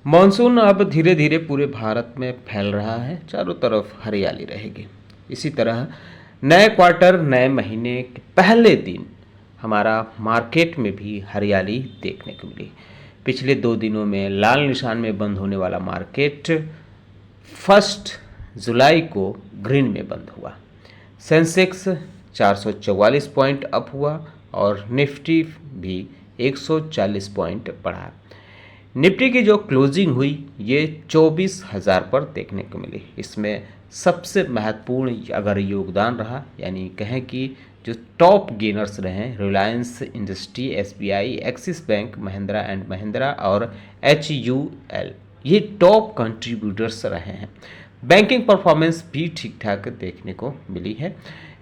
Monsoon अब धीरे धीरे पूरे भारत में फैल रहा है, चारों तरफ हरियाली रहेगी। इसी तरह नए क्वार्टर, नए महीने के पहले दिन हमारा मार्केट में भी हरियाली देखने को मिली। पिछले 2 दिनों में लाल निशान में बंद होने वाला मार्केट 1 जुलाई को ग्रीन में बंद हुआ। सेंसेक्स 444 पॉइंट अप हुआ और निफ्टी भी 140 पॉइंट बढ़ा। निफ्टी की जो क्लोजिंग हुई ये 24,000 पर देखने को मिली। इसमें सबसे महत्वपूर्ण अगर योगदान रहा, यानी कहें कि जो टॉप गेनर्स रहे, Reliance industry, SBI, axis bank, Mahindra and Mahindra और HUL, ये टॉप कंट्रीब्यूटर्स रहे हैं। बैंकिंग परफॉर्मेंस भी ठीक ठाक देखने को मिली है।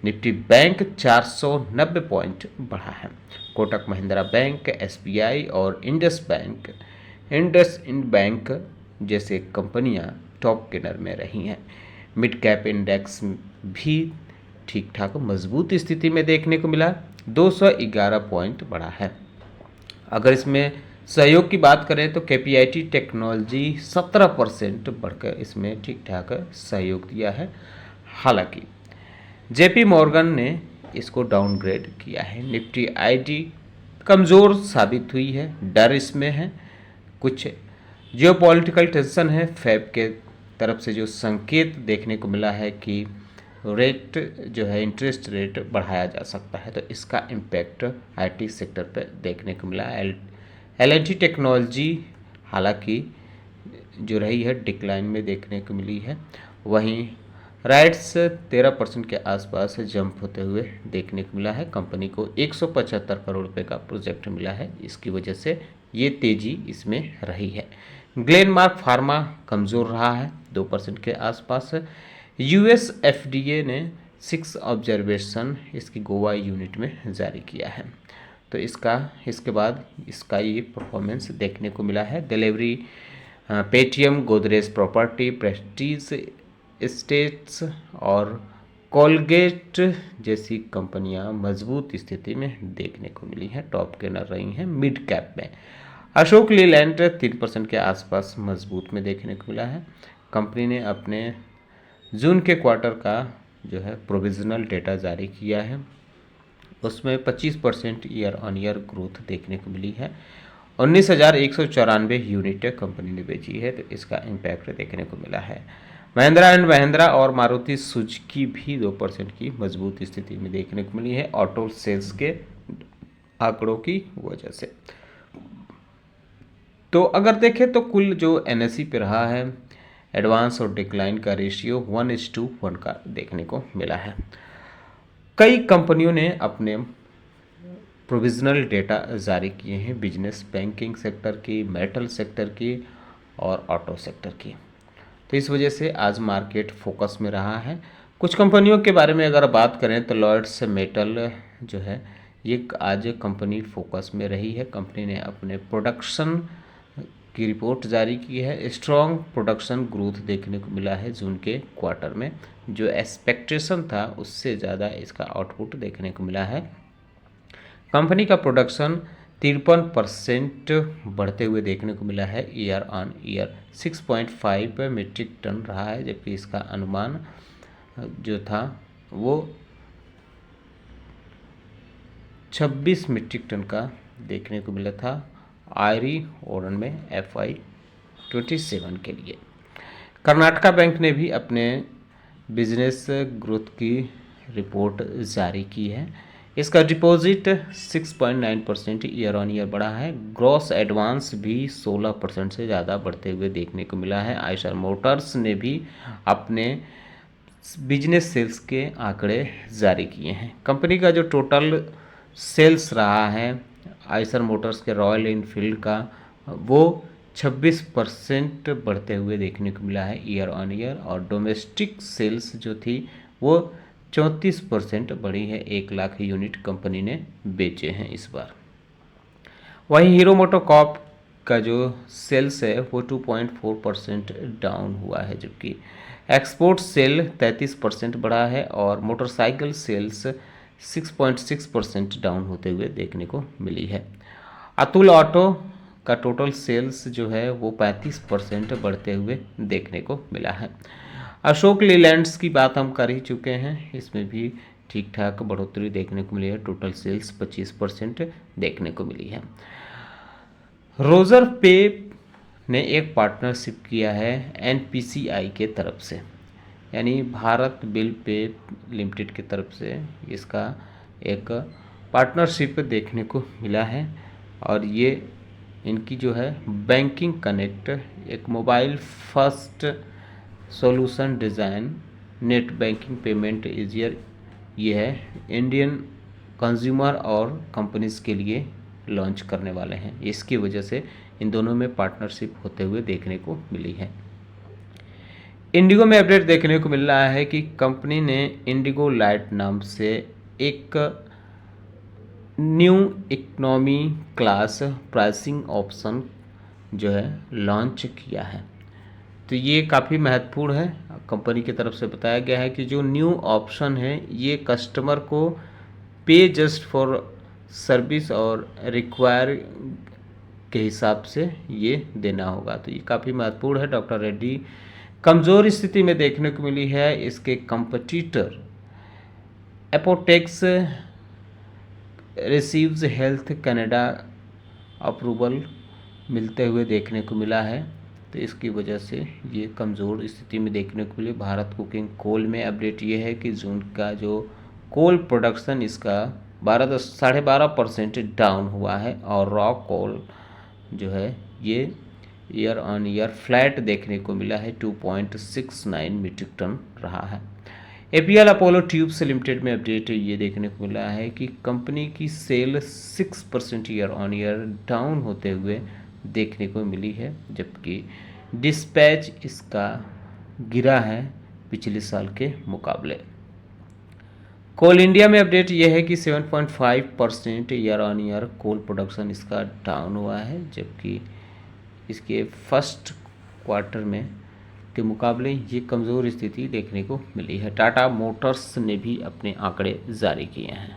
निफ्टी बैंक 490 पॉइंट बढ़ा है। कोटक महिंद्रा बैंक, एसबीआई और इंडसइंड बैंक जैसे कंपनियां टॉप गेनर में रही हैं। मिड कैप इंडेक्स भी ठीक ठाक मजबूत स्थिति में देखने को मिला, 211 पॉइंट बढ़ा है। अगर इसमें सहयोग की बात करें तो KPIT टेक्नोलॉजी 17% बढ़कर इसमें ठीक ठाक सहयोग दिया है। हालांकि JP मॉर्गन ने इसको डाउनग्रेड किया है। निफ्टी ID कमज़ोर साबित हुई है, डर इसमें है, कुछ जियोपॉलिटिकल टेंशन है। फैब के तरफ से जो संकेत देखने को मिला है कि रेट जो है, इंटरेस्ट रेट बढ़ाया जा सकता है, तो इसका इम्पैक्ट IT सेक्टर पर देखने को मिला। L&T टेक्नोलॉजी हालांकि जो रही है डिक्लाइन में देखने को मिली है। वहीं राइट्स 13% के आसपास जंप होते हुए देखने को मिला है। कंपनी को 175 करोड़ रुपए का प्रोजेक्ट मिला है, इसकी वजह से ये तेजी इसमें रही है। ग्लेनमार्क फार्मा कमज़ोर रहा है, 2% के आसपास। US FDA ने 6 ऑब्जर्वेशन इसकी गोवा यूनिट में जारी किया है, तो इसके बाद इसका ये परफॉर्मेंस देखने को मिला है। Delivery, Paytm, Godrej property, Prestige estates और कोलगेट जैसी कंपनियां मजबूत स्थिति में देखने को मिली हैं, टॉप गेनर रही हैं। मिड कैप में अशोक लीलैंड 3% के आसपास मजबूत में देखने को मिला है। कंपनी ने अपने जून के क्वार्टर का जो है प्रोविजनल डेटा जारी किया है, उसमें 25% ईयर ऑन ईयर ग्रोथ देखने को मिली है। 19,194 यूनिट कंपनी ने बेची है, तो इसका इम्पैक्ट देखने को मिला है। महिंद्रा एंड महिंद्रा और मारुति सुजुकी भी 2% की मजबूत स्थिति में देखने को मिली है, ऑटो सेल्स के आंकड़ों की वजह से। तो अगर देखें तो कुल जो NSE पे रहा है, एडवांस और डिक्लाइन का रेशियो 1:1 का देखने को मिला है। कई कंपनियों ने अपने प्रोविजनल डेटा जारी किए हैं, बिजनेस, बैंकिंग सेक्टर की, मेटल सेक्टर की और ऑटो सेक्टर की, तो इस वजह से आज मार्केट फोकस में रहा है। कुछ कंपनियों के बारे में अगर बात करें तो लॉयड्स मेटल जो है ये आज कंपनी फोकस में रही है। कंपनी ने अपने प्रोडक्शन की रिपोर्ट जारी की है। स्ट्रॉन्ग प्रोडक्शन ग्रोथ देखने को मिला है जून के क्वार्टर में, जो एक्सपेक्टेशन था उससे ज़्यादा इसका आउटपुट देखने को मिला है। कंपनी का प्रोडक्शन 53% बढ़ते हुए देखने को मिला है, year on year 6.5 metric ton रहा है, जबकि इसका अनुमान जो था वो 26 मीट्रिक टन का देखने को मिला था आयरी ओरन में FY27 के लिए। कर्नाटका बैंक ने भी अपने बिजनेस ग्रोथ की रिपोर्ट जारी की है। इसका डिपॉजिट 6.9% ईयर ऑन ईयर बढ़ा है। ग्रॉस एडवांस भी 16% से ज़्यादा बढ़ते हुए देखने को मिला है। आयशर मोटर्स ने भी अपने बिजनेस सेल्स के आंकड़े जारी किए हैं। कंपनी का जो टोटल सेल्स रहा है आयशर मोटर्स के रॉयल एनफील्ड का, वो 26% बढ़ते हुए देखने को मिला है ईयर ऑन ईयर, और डोमेस्टिक सेल्स जो थी वो 34% बढ़ी है। 1 लाख यूनिट कंपनी ने बेचे हैं इस बार। वहीं हीरो मोटोकॉर्प का जो सेल्स है वो 2.4% डाउन हुआ है, जबकि एक्सपोर्ट सेल 33% बढ़ा है और मोटरसाइकिल सेल्स 6.6% डाउन होते हुए देखने को मिली है। अतुल ऑटो का टोटल सेल्स जो है वो 35% बढ़ते हुए देखने को मिला है। अशोक लीलैंड्स की बात हम कर ही चुके हैं, इसमें भी ठीक ठाक बढ़ोतरी देखने को मिली है, टोटल सेल्स 25% देखने को मिली है। रोजर पे ने एक पार्टनरशिप किया है एनपीसीआई के तरफ से, यानी भारत बिल पे लिमिटेड की तरफ से इसका एक पार्टनरशिप देखने को मिला है। और ये इनकी जो है बैंकिंग कनेक्ट एक mobile first solution design net banking payment easier, ये है इंडियन कंज्यूमर और कंपनीज के लिए लॉन्च करने वाले हैं। इसकी वजह से इन दोनों में पार्टनरशिप होते हुए देखने को मिली है। इंडिगो में अपडेट देखने को मिल रहा है कि कंपनी ने इंडिगो लाइट नाम से एक new economy class pricing option जो है लॉन्च किया है। तो ये काफ़ी महत्वपूर्ण है, कंपनी की तरफ से बताया गया है कि जो न्यू ऑप्शन है ये कस्टमर को पे जस्ट फॉर सर्विस और रिक्वायर के हिसाब से ये देना होगा। तो ये काफ़ी महत्वपूर्ण है। डॉक्टर रेड्डी कमज़ोर स्थिति में देखने को मिली है, इसके competitor Apotex receives Health Canada approval मिलते हुए देखने को मिला है। तो इसकी वजह से ये कमज़ोर स्थिति में देखने को मिली। भारत कुकिंग कोल में अपडेट ये है कि जून का जो कोल प्रोडक्शन इसका 12.5% डाउन हुआ है और रॉ कोल जो है ये ईयर ऑन ईयर फ्लैट देखने को मिला है, 2.69 मीट्रिक टन रहा है। एपीएल अपोलो ट्यूब्स लिमिटेड में अपडेट ये देखने को मिला है कि कंपनी की sale 6% year on year down होते हुए देखने को मिली है, जबकि डिस्पैच इसका गिरा है पिछले साल के मुकाबले। कोल इंडिया में अपडेट यह है कि 7.5% year on year coal production इसका डाउन हुआ है, जबकि इसके फर्स्ट क्वार्टर में के मुकाबले ये कमज़ोर स्थिति देखने को मिली है। टाटा मोटर्स ने भी अपने आंकड़े जारी किए हैं।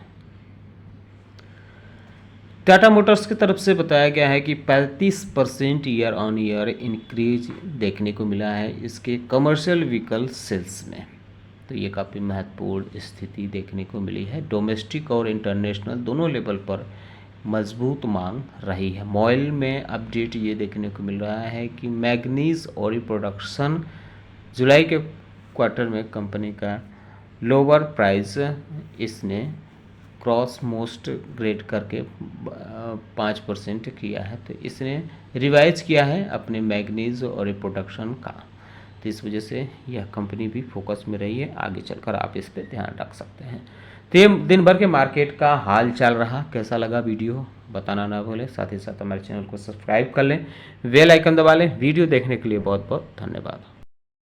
टाटा मोटर्स की तरफ से बताया गया है कि 35% ईयर ऑन ईयर इंक्रीज देखने को मिला है इसके कमर्शियल व्हीकल सेल्स में। तो ये काफ़ी महत्वपूर्ण स्थिति देखने को मिली है। डोमेस्टिक और इंटरनेशनल दोनों लेवल पर मजबूत मांग रही है। मॉइल में अपडेट ये देखने को मिल रहा है कि मैग्नीज और प्रोडक्शन जुलाई के क्वार्टर में कंपनी का लोअर प्राइस इसने क्रॉस मोस्ट ग्रेड करके 5% किया है। तो इसने रिवाइज किया है अपने मैग्नीज और प्रोडक्शन का, तो इस वजह से यह कंपनी भी फोकस में रही है। आगे चलकर आप इस पर ध्यान रख सकते हैं। तो ये दिन भर के मार्केट का हाल चाल रहा। कैसा लगा वीडियो बताना ना भूलें, साथ ही साथ हमारे चैनल को सब्सक्राइब कर लें, बेल आइकन दबा लें। वीडियो देखने के लिए बहुत बहुत धन्यवाद।